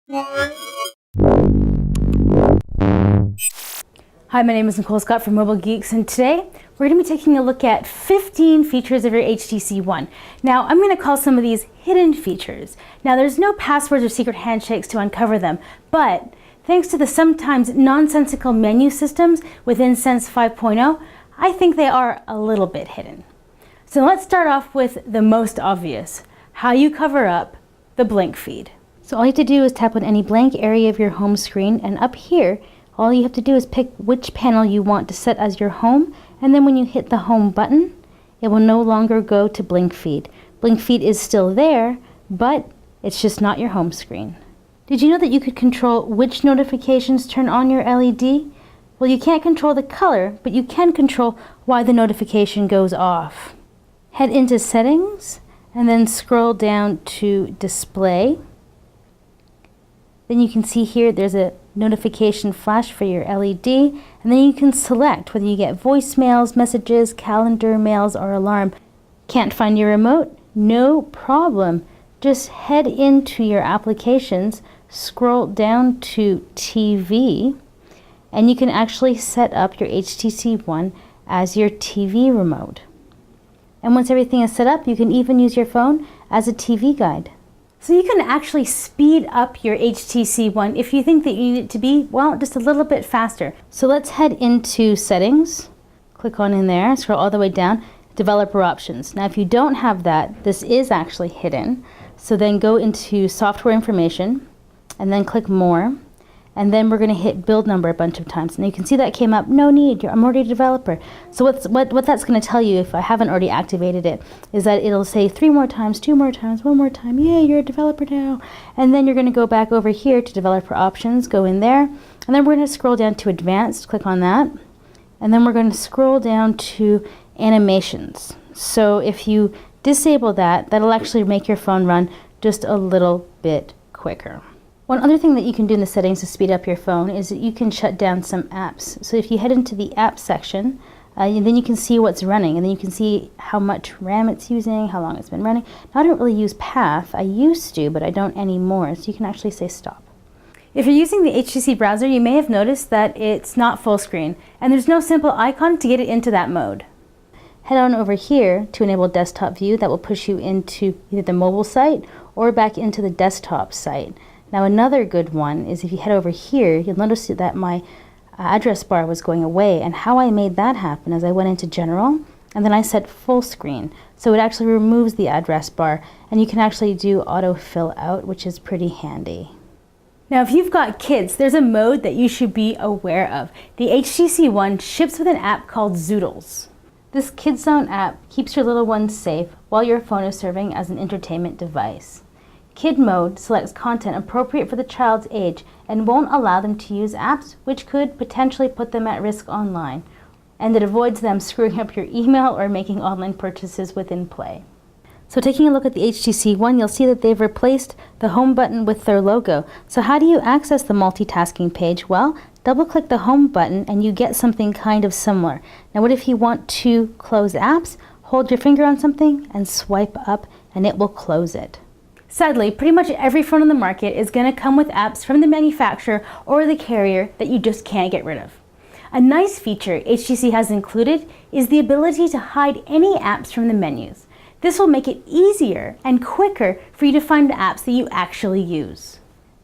Hi, my name is Nicole Scott from Mobile Geeks, and today we're going to be taking a look at 15 features of your HTC One. Now, I'm going to call some of these hidden features. Now, there's no passwords or secret handshakes to uncover them, but thanks to the sometimes nonsensical menu systems within Sense 5.0, I think they are a little bit hidden. So let's start off with the most obvious, how you cover up the blink feed. So all you have to do is tap on any blank area of your home screen, and up here, all you have to do is pick which panel you want to set as your home, and then when you hit the home button, it will no longer go to blink feed. Blink feed is still there, but it's just not your home screen. Did you know that you could control which notifications turn on your LED? Well, you can't control the color, but you can control why the notification goes off. Head into Settings, and then scroll down to Display. Then you can see here there's a notification flash for your LED, and then you can select whether you get voicemails, messages, calendar, mails, or alarm. Can't find your remote? No problem. Just head into your applications, scroll down to TV, and you can actually set up your HTC One as your TV remote. And once everything is set up, you can even use your phone as a TV guide. So you can actually speed up your HTC One if you think that you need it to be, well, just a little bit faster. So let's head into Settings, click on in there, scroll all the way down, Developer Options. Now if you don't have that, this is actually hidden. So then go into Software Information, and then click More, and then we're going to hit Build Number a bunch of times. And you can see that came up, no need, I'm already a developer. So what that's going to tell you, if I haven't already activated it, is that it'll say 3 more times, 2 more times, 1 more time, yay, you're a developer now. And then you're going to go back over here to Developer Options, go in there, and then we're going to scroll down to Advanced, click on that, and then we're going to scroll down to Animations. So if you disable that, that'll actually make your phone run just a little bit quicker. One other thing that you can do in the settings to speed up your phone is that you can shut down some apps. So if you head into the app section, then you can see what's running, and then you can see how much RAM it's using, how long it's been running. Now, I don't really use Path. I used to, but I don't anymore. So you can actually say stop. If you're using the HTC browser, you may have noticed that it's not full screen, and there's no simple icon to get it into that mode. Head on over here to enable desktop view. That will push you into either the mobile site or back into the desktop site. Now another good one is if you head over here, you'll notice that my address bar was going away, and how I made that happen is I went into General, and then I set full screen. So it actually removes the address bar, and you can actually do auto fill out, which is pretty handy. Now if you've got kids, there's a mode that you should be aware of. The HTC One ships with an app called Zoodles. This Kids Zone app keeps your little ones safe while your phone is serving as an entertainment device. Kid mode selects content appropriate for the child's age and won't allow them to use apps which could potentially put them at risk online, and it avoids them screwing up your email or making online purchases within play. So taking a look at the HTC One, you'll see that they've replaced the home button with their logo. So how do you access the multitasking page? Well, double-click the home button and you get something kind of similar. Now what if you want to close apps? Hold your finger on something and swipe up and it will close it. Sadly, pretty much every phone on the market is going to come with apps from the manufacturer or the carrier that you just can't get rid of. A nice feature HTC has included is the ability to hide any apps from the menus. This will make it easier and quicker for you to find the apps that you actually use.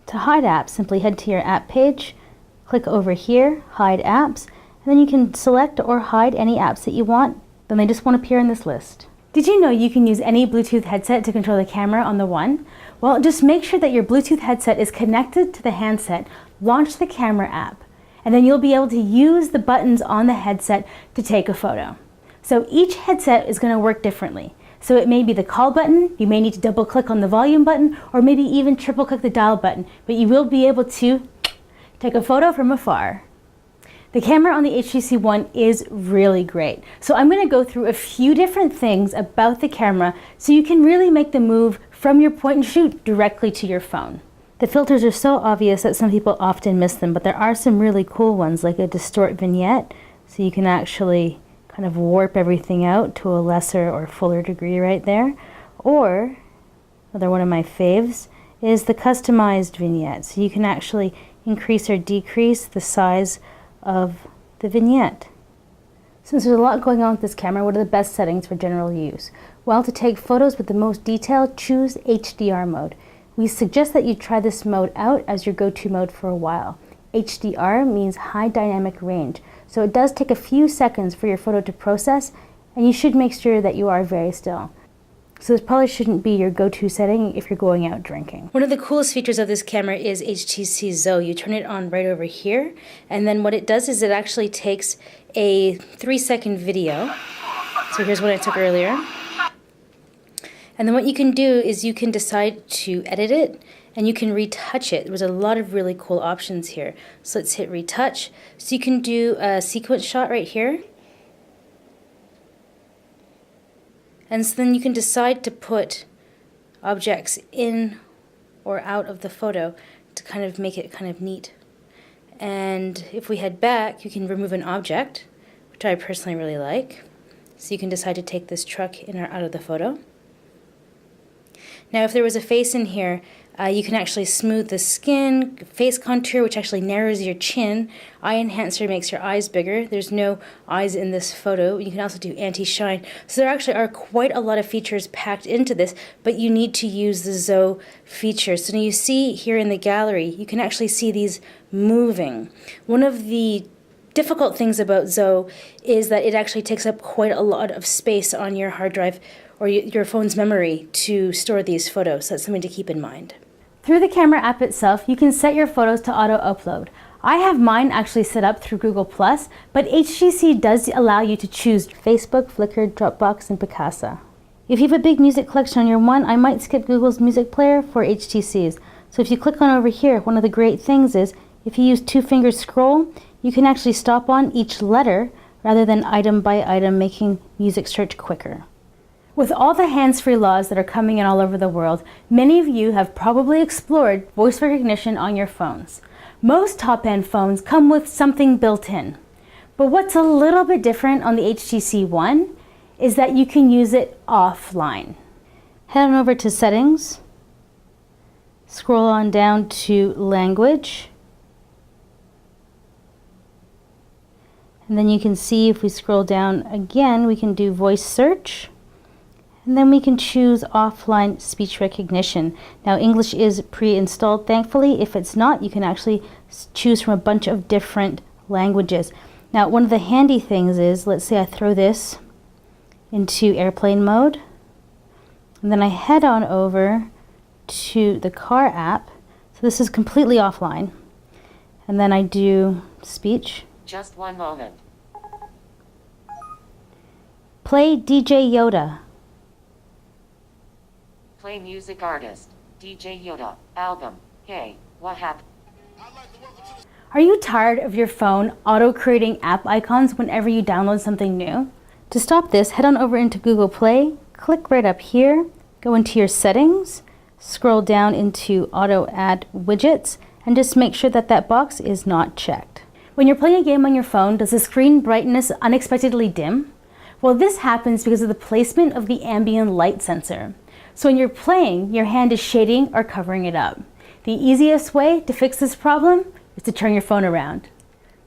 To hide apps, simply head to your app page, click over here, Hide Apps, and then you can select or hide any apps that you want. Then they just won't appear in this list. Did you know you can use any Bluetooth headset to control the camera on the One? Well, just make sure that your Bluetooth headset is connected to the handset, launch the camera app, and then you'll be able to use the buttons on the headset to take a photo. So each headset is going to work differently. So it may be the call button, you may need to double click on the volume button, or maybe even triple click the dial button, but you will be able to take a photo from afar. The camera on the HTC One is really great. So I'm going to go through a few different things about the camera so you can really make the move from your point and shoot directly to your phone. The filters are so obvious that some people often miss them, but there are some really cool ones like a distort vignette, so you can actually kind of warp everything out to a lesser or fuller degree right there. Or, another one of my faves, is the customized vignette. So you can actually increase or decrease the size of the vignette. Since there's a lot going on with this camera, what are the best settings for general use? Well, to take photos with the most detail, choose HDR mode. We suggest that you try this mode out as your go-to mode for a while. HDR means high dynamic range, so it does take a few seconds for your photo to process, and you should make sure that you are very still. So this probably shouldn't be your go-to setting if you're going out drinking. One of the coolest features of this camera is HTC Zo. You turn it on right over here, and then what it does is it actually takes a 3-second video. So here's what I took earlier. And then what you can do is you can decide to edit it, and you can retouch it. There's a lot of really cool options here. So let's hit retouch. So you can do a sequence shot right here. And so then you can decide to put objects in or out of the photo to kind of make it kind of neat. And if we head back, you can remove an object, which I personally really like. So you can decide to take this truck in or out of the photo. Now if there was a face in here, you can actually smooth the skin, face contour, which actually narrows your chin. Eye enhancer makes your eyes bigger. There's no eyes in this photo. You can also do anti-shine. So there actually are quite a lot of features packed into this, but you need to use the Zo features. So you see here in the gallery, you can actually see these moving. One of the difficult things about Zo is that it actually takes up quite a lot of space on your hard drive or your phone's memory to store these photos. So that's something to keep in mind. Through the camera app itself, you can set your photos to auto-upload. I have mine actually set up through Google+, but HTC does allow you to choose Facebook, Flickr, Dropbox, and Picasa. If you have a big music collection on your One, I might skip Google's music player for HTC's. So if you click on over here, one of the great things is if you use 2-finger scroll, you can actually stop on each letter rather than item by item, making music search quicker. With all the hands-free laws that are coming in all over the world, many of you have probably explored voice recognition on your phones. Most top-end phones come with something built in. But what's a little bit different on the HTC One is that you can use it offline. Head on over to Settings, scroll on down to Language, and then you can see if we scroll down again, we can do Voice Search. And then we can choose offline speech recognition. Now English is pre-installed, thankfully. If it's not, you can actually choose from a bunch of different languages. Now one of the handy things is, let's say I throw this into airplane mode, and then I head on over to the car app. So this is completely offline. And then I do speech. Just one moment. Play DJ Yoda. Play music artist. DJ Yoda. Album. Hey, what happened? Are you tired of your phone auto-creating app icons whenever you download something new? To stop this, head on over into Google Play, click right up here, go into your settings, scroll down into Auto Add Widgets, and just make sure that that box is not checked. When you're playing a game on your phone, does the screen brightness unexpectedly dim? Well, this happens because of the placement of the ambient light sensor. So when you're playing, your hand is shading or covering it up. The easiest way to fix this problem is to turn your phone around.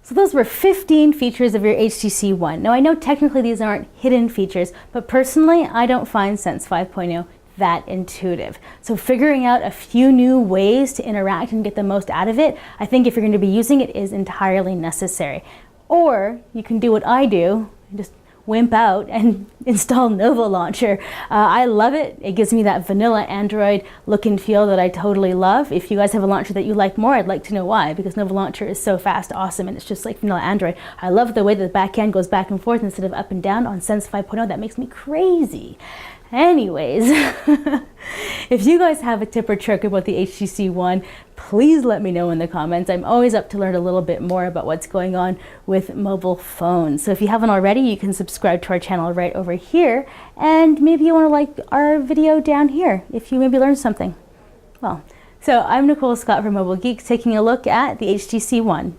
So those were 15 features of your HTC One. Now I know technically these aren't hidden features, but personally I don't find Sense 5.0 that intuitive. So figuring out a few new ways to interact and get the most out of it, I think if you're going to be using it, is entirely necessary. Or you can do what I do, just wimp out and install Nova Launcher. I love it. It gives me that vanilla Android look and feel that I totally love. If you guys have a launcher that you like more, I'd like to know why, because Nova Launcher is so fast, awesome, and it's just like vanilla Android. I love the way that the back end goes back and forth instead of up and down on Sense 5.0. That makes me crazy. Anyways, if you guys have a tip or trick about the HTC One, please let me know in the comments. I'm always up to learn a little bit more about what's going on with mobile phones. So if you haven't already, you can subscribe to our channel right over here, and maybe you want to like our video down here if you maybe learned something. Well, so I'm Nicole Scott from Mobile Geeks, taking a look at the HTC One.